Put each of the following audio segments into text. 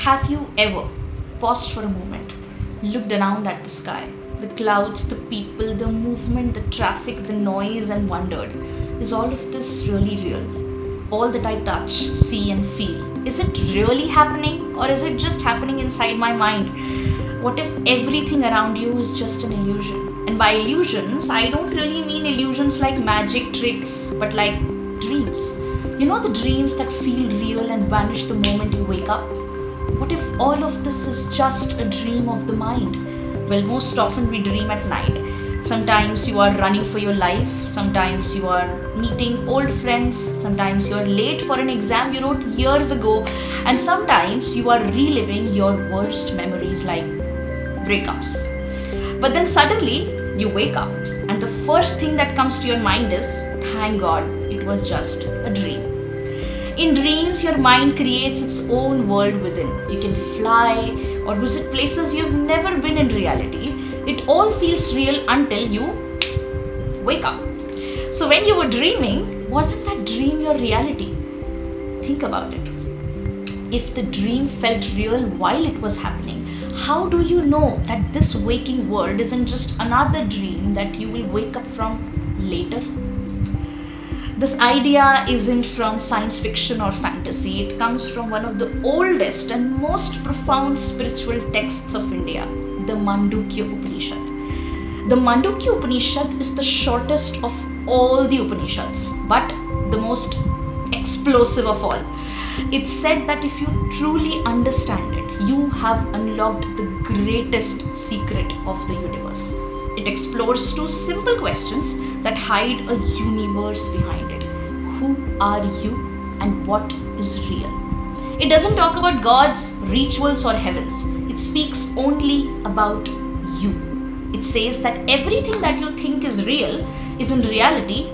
Have you ever paused for a moment, looked around at the sky, the clouds, the people, the movement, the traffic, the noise, and wondered, is all of this really real? All that I touch, see, and feel, is it really happening, or is it just happening inside my mind? What if everything around you is just an illusion? And by illusions, I don't really mean illusions like magic tricks, but like dreams. You know, the dreams that feel real and vanish the moment you wake up? What if all of this is just a dream of the mind? Well, most often we dream at night. Sometimes you are running for your life, sometimes you are meeting old friends, sometimes you are late for an exam you wrote years ago, and sometimes you are reliving your worst memories like breakups. But then suddenly you wake up, and the first thing that comes to your mind is, thank God, it was just a dream. In dreams, your mind creates its own world within. You can fly or visit places you've never been in reality. It all feels real until you wake up. So when you were dreaming, wasn't that dream your reality? Think about it. If the dream felt real while it was happening, how do you know that this waking world isn't just another dream that you will wake up from later? This idea isn't from science fiction or fantasy. It comes from one of the oldest and most profound spiritual texts of India, the Mandukya Upanishad. The Mandukya Upanishad is the shortest of all the Upanishads, but the most explosive of all. It's said that if you truly understand it, you have unlocked the greatest secret of the universe. It explores two simple questions that hide a universe behind it. Who are you and what is real? It doesn't talk about gods, rituals, or heavens. It speaks only about you. It says that everything that you think is real is in reality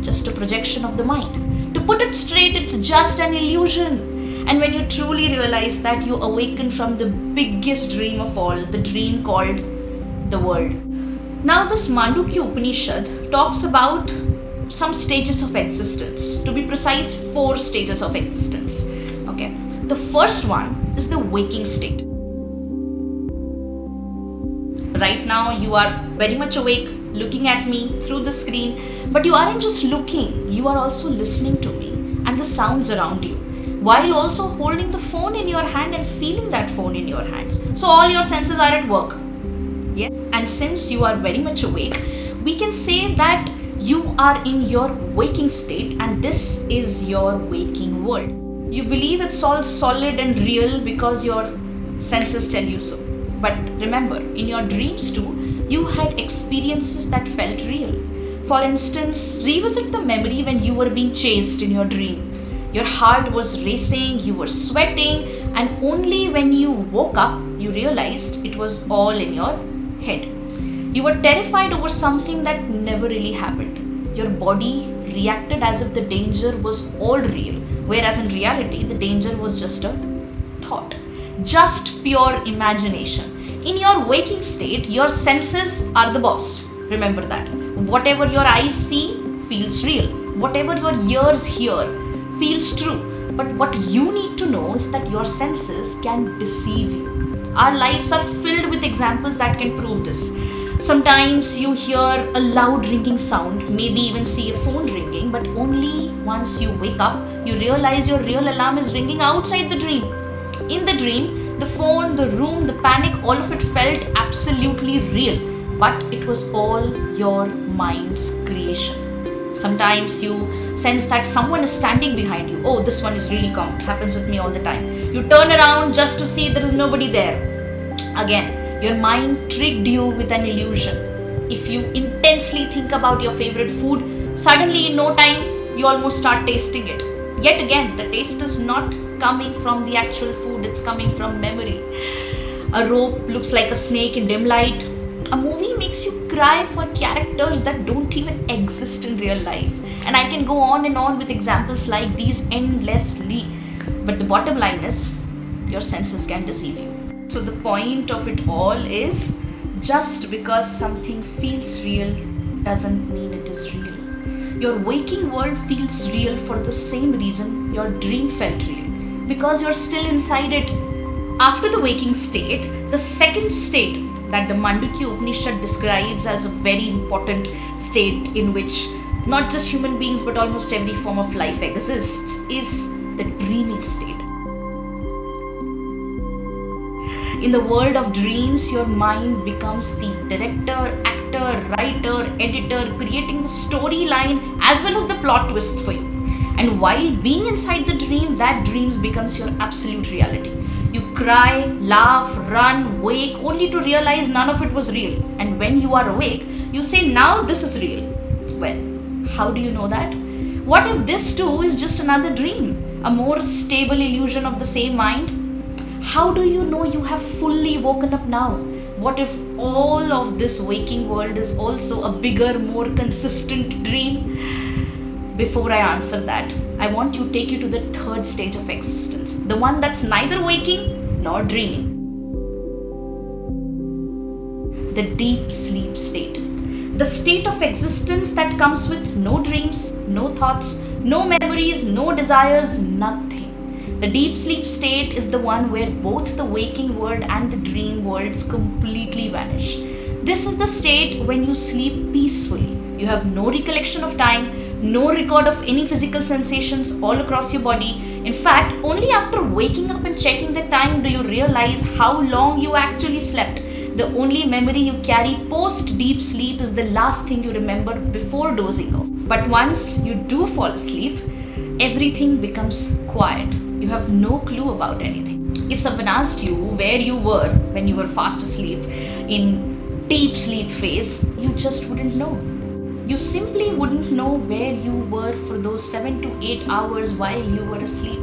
just a projection of the mind. To put it straight, it's just an illusion. And when you truly realize that, you awaken from the biggest dream of all, the dream called the world. Now, this Mandukya Upanishad talks about some stages of existence. To be precise, 4 stages of existence. Okay. The first one is the waking state. Right now, you are very much awake, looking at me through the screen, but you aren't just looking, you are also listening to me and the sounds around you, while also holding the phone in your hand and feeling that phone in your hands. So all your senses are at work. Yeah. And since you are very much awake, we can say that you are in your waking state, and this is your waking world. You believe it's all solid and real because your senses tell you so. But remember, in your dreams too, you had experiences that felt real. For instance, revisit the memory when you were being chased in your dream. Your heart was racing, you were sweating, and only when you woke up, you realized it was all in your head. You were terrified over something that never really happened. Your body reacted as if the danger was all real, whereas in reality, the danger was just a thought, just pure imagination. In your waking state, your senses are the boss. Remember that. Whatever your eyes see feels real. Whatever your ears hear feels true. But what you need to know is that your senses can deceive you. Our lives are filled with examples that can prove this. Sometimes you hear a loud ringing sound, maybe even see a phone ringing, but only once you wake up, you realize your real alarm is ringing outside the dream. In the dream, the phone, the room, the panic, all of it felt absolutely real, but it was all your mind's creation. Sometimes you sense that someone is standing behind you. Oh, this one is really calm. It happens with me all the time. You turn around just to see there is nobody there. Again, your mind tricked you with an illusion. If you intensely think about your favorite food, suddenly in no time, you almost start tasting it. Yet again, the taste is not coming from the actual food, it's coming from memory. A rope looks like a snake in dim light. A movie makes you cry for characters that don't even exist in real life. And I can go on and on with examples like these endlessly. But the bottom line is, your senses can deceive you. So the point of it all is, just because something feels real doesn't mean it is real. Your waking world feels real for the same reason your dream felt real. Because you're still inside it. After the waking state, the second state that the Mandukya Upanishad describes as a very important state in which not just human beings but almost every form of life exists is the dreaming state. In the world of dreams, your mind becomes the director, actor, writer, editor, creating the storyline as well as the plot twists for you. And while being inside the dream, that dreams becomes your absolute reality. You cry, laugh, run, wake, only to realize none of it was real. And when you are awake, you say, now this is real. Well, how do you know that? What if this too is just another dream? A more stable illusion of the same mind? How do you know you have fully woken up now? What if all of this waking world is also a bigger, more consistent dream? Before I answer that, I want to take you to the third stage of existence, the one that's neither waking nor dreaming. The deep sleep state. The state of existence that comes with no dreams, no thoughts, no memories, no desires, nothing. The deep sleep state is the one where both the waking world and the dream worlds completely vanish. This is the state when you sleep peacefully. You have no recollection of time, no record of any physical sensations all across your body. In fact, only after waking up and checking the time do you realize how long you actually slept. The only memory you carry post deep sleep is the last thing you remember before dozing off. But once you do fall asleep, everything becomes quiet. You have no clue about anything. If someone asked you where you were when you were fast asleep in deep sleep phase, you just wouldn't know. You simply wouldn't know where you were for those 7 to 8 hours while you were asleep.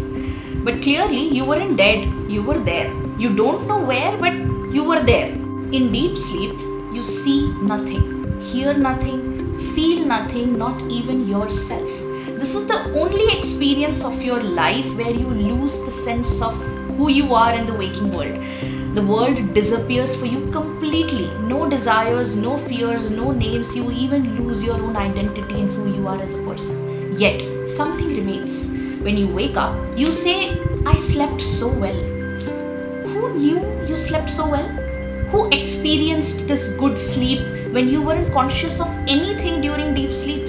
But clearly, you weren't dead. You were there. You don't know where, but you were there. In deep sleep, you see nothing, hear nothing, feel nothing, not even yourself. This is the only experience of your life where you lose the sense of who you are in the waking world. The world disappears for you completely. No desires, no fears, no names. You even lose your own identity and who you are as a person. Yet, something remains. When you wake up, you say, I slept so well. Who knew you slept so well? Who experienced this good sleep when you weren't conscious of anything during deep sleep?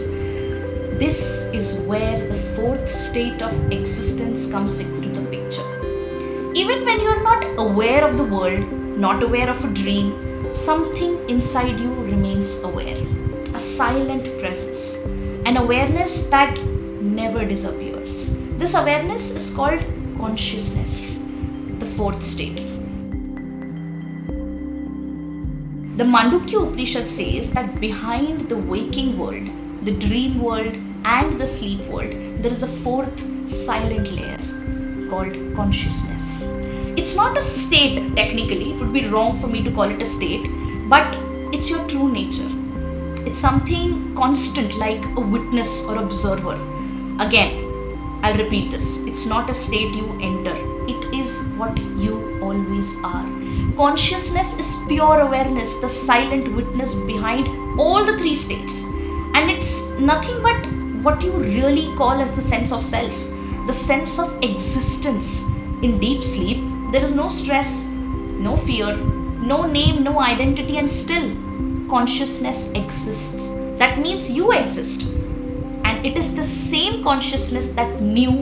This is where the fourth state of existence comes into the picture. Even when you're not aware of the world, not aware of a dream, something inside you remains aware. A silent presence. An awareness that never disappears. This awareness is called consciousness, the fourth state. The Mandukya Upanishad says that behind the waking world, the dream world, and the sleep world, there is a fourth silent layer called consciousness. It's not a state technically, it would be wrong for me to call it a state, but it's your true nature. It's something constant like a witness or observer. Again, I'll repeat this. It's not a state you enter. It is what you always are. Consciousness is pure awareness, the silent witness behind all the three states. And it's nothing but what you really call as the sense of self, the sense of existence. In deep sleep, there is no stress, no fear, no name, no identity, and still consciousness exists. That means you exist. And it is the same consciousness that knew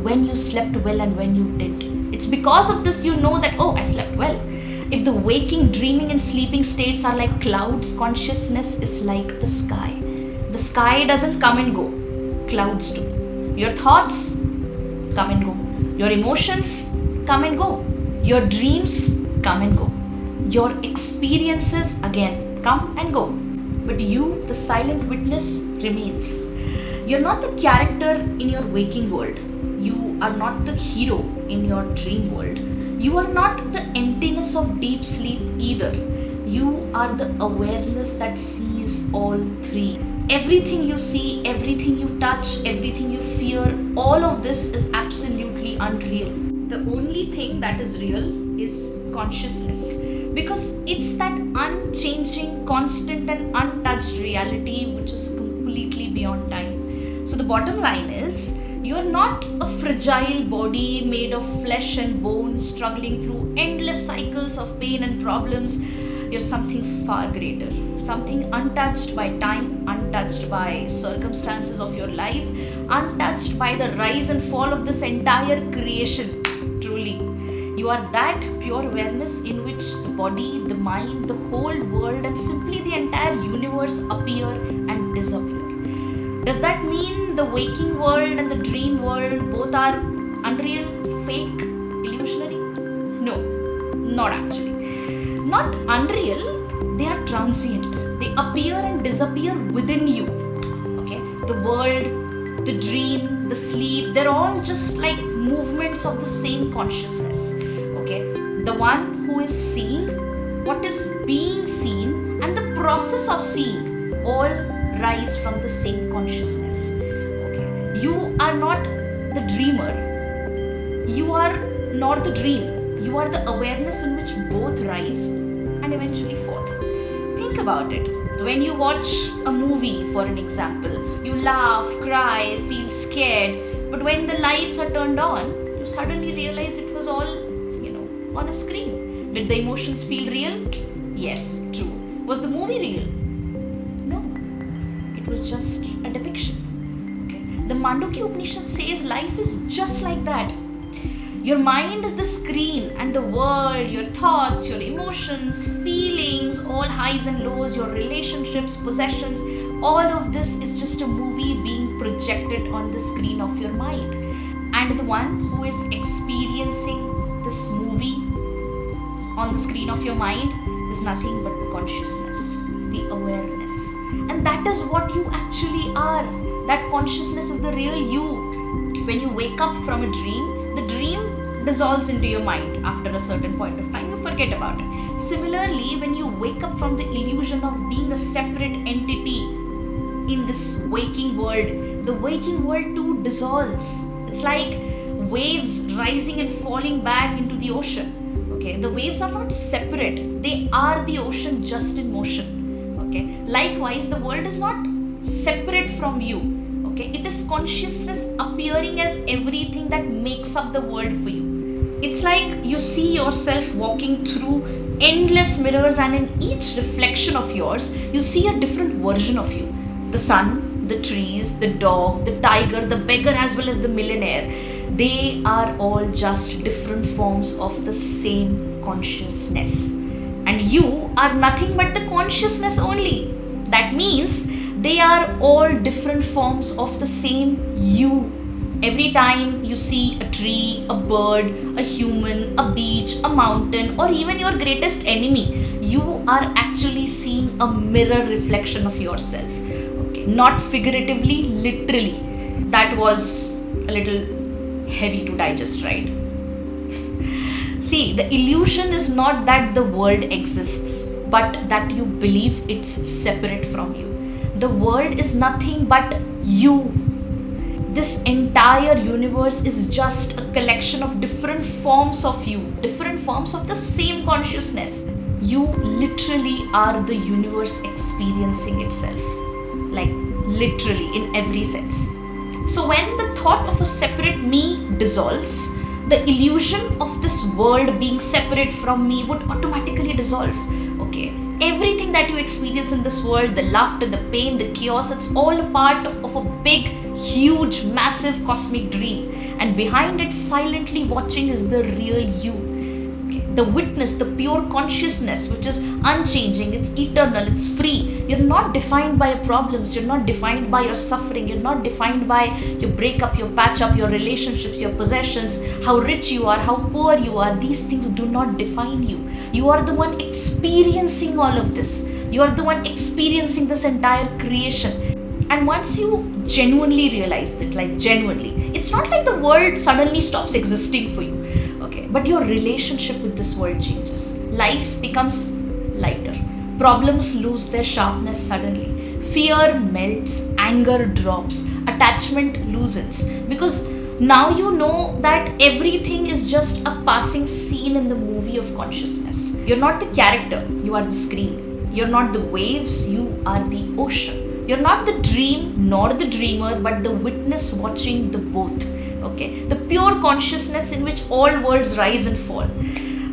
when you slept well and when you didn't. It's because of this you know that, oh, I slept well. If the waking, dreaming, and sleeping states are like clouds, consciousness is like the sky. The sky doesn't come and go. Clouds do. Your thoughts come and go. Your emotions come and go. Your dreams come and go. Your experiences again come and go. But you, the silent witness, remains. You're not the character in your waking world. You are not the hero in your dream world. You are not the emptiness of deep sleep either. You are the awareness that sees all three. Everything you see, everything you touch, everything you fear, all of this is absolutely unreal. The only thing that is real is consciousness, because it's that unchanging, constant and untouched reality which is completely beyond time. So the bottom line is, You're not a fragile body made of flesh and bone struggling through endless cycles of pain and problems. You're something far greater, something untouched by time, untouched by circumstances of your life, untouched by the rise and fall of this entire creation. Truly, you are that pure awareness in which the body, the mind, the whole world, and simply the entire universe appear and disappear. Does that mean the waking world and the dream world both are unreal, fake, illusionary? No, not actually. Not unreal, they are transient. They appear and disappear within you. Okay? The world, the dream, the sleep, they're all just like movements of the same consciousness. Okay? The one who is seeing, what is being seen, and the process of seeing all rise from the same consciousness. Okay? You are not the dreamer. You are not the dream. You are the awareness in which both rise and eventually fall. Think about it. When you watch a movie, for an example, you laugh, cry, feel scared, but when the lights are turned on, you suddenly realize it was all, on a screen. Did the emotions feel real? Yes, true. Was the movie real? No. It was just a depiction. Okay. The Mandukya Upanishad says life is just like that. Your mind is the screen, and the world, your thoughts, your emotions, feelings, all highs and lows, your relationships, possessions, all of this is just a movie being projected on the screen of your mind. And the one who is experiencing this movie on the screen of your mind is nothing but the consciousness, the awareness. And that is what you actually are. That consciousness is the real you. When you wake up from a dream, the dream dissolves into your mind after a certain point of time. You forget about it. Similarly, when you wake up from the illusion of being a separate entity in this waking world, the waking world too dissolves. It's like waves rising and falling back into the ocean. Okay, the waves are not separate. They are the ocean just in motion. Okay, likewise, the world is not separate from you. Okay, it is consciousness appearing as everything that makes up the world for you. It's like you see yourself walking through endless mirrors, and in each reflection of yours, you see a different version of you. The sun, the trees, the dog, the tiger, the beggar, as well as the millionaire. They are all just different forms of the same consciousness. And you are nothing but the consciousness only. That means they are all different forms of the same you. Every time you see a tree, a bird, a human, a beach, a mountain, or even your greatest enemy, you are actually seeing a mirror reflection of yourself. Okay, not figuratively, literally. That was a little heavy to digest, right? See, the illusion is not that the world exists, but that you believe it's separate from you. The world is nothing but you. This entire universe is just a collection of different forms of you, different forms of the same consciousness. You literally are the universe experiencing itself. Like literally in every sense. So when the thought of a separate me dissolves, the illusion of this world being separate from me would automatically dissolve. Okay. Everything that you experience in this world, the laughter, the pain, the chaos, it's all a part of a big, huge, massive cosmic dream. And behind it, silently watching, is the real you. Okay. The witness, the pure consciousness, which is unchanging, it's eternal, it's free. You're not defined by your problems, you're not defined by your suffering, you're not defined by your breakup, your patch up, your relationships, your possessions, how rich you are, how poor you are. These things do not define you. You are the one experiencing all of this. You are the one experiencing this entire creation. And once you genuinely realize that, like genuinely, it's not like the world suddenly stops existing for you. Okay, but your relationship with this world changes. Life becomes lighter. Problems lose their sharpness suddenly. Fear melts, anger drops, attachment loosens. Because now you know that everything is just a passing scene in the movie of consciousness. You're not the character, you are the screen. You're not the waves, you are the ocean. You're not the dream nor the dreamer, but the witness watching the both. Okay, the pure consciousness in which all worlds rise and fall.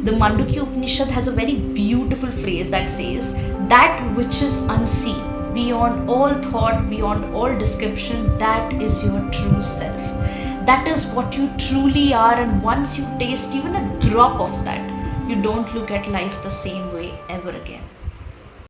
The Mandukya Upanishad has a very beautiful phrase that says, that which is unseen, beyond all thought, beyond all description, that is your true self. That is what you truly are, and once you taste even a drop of that, you don't look at life the same way ever again.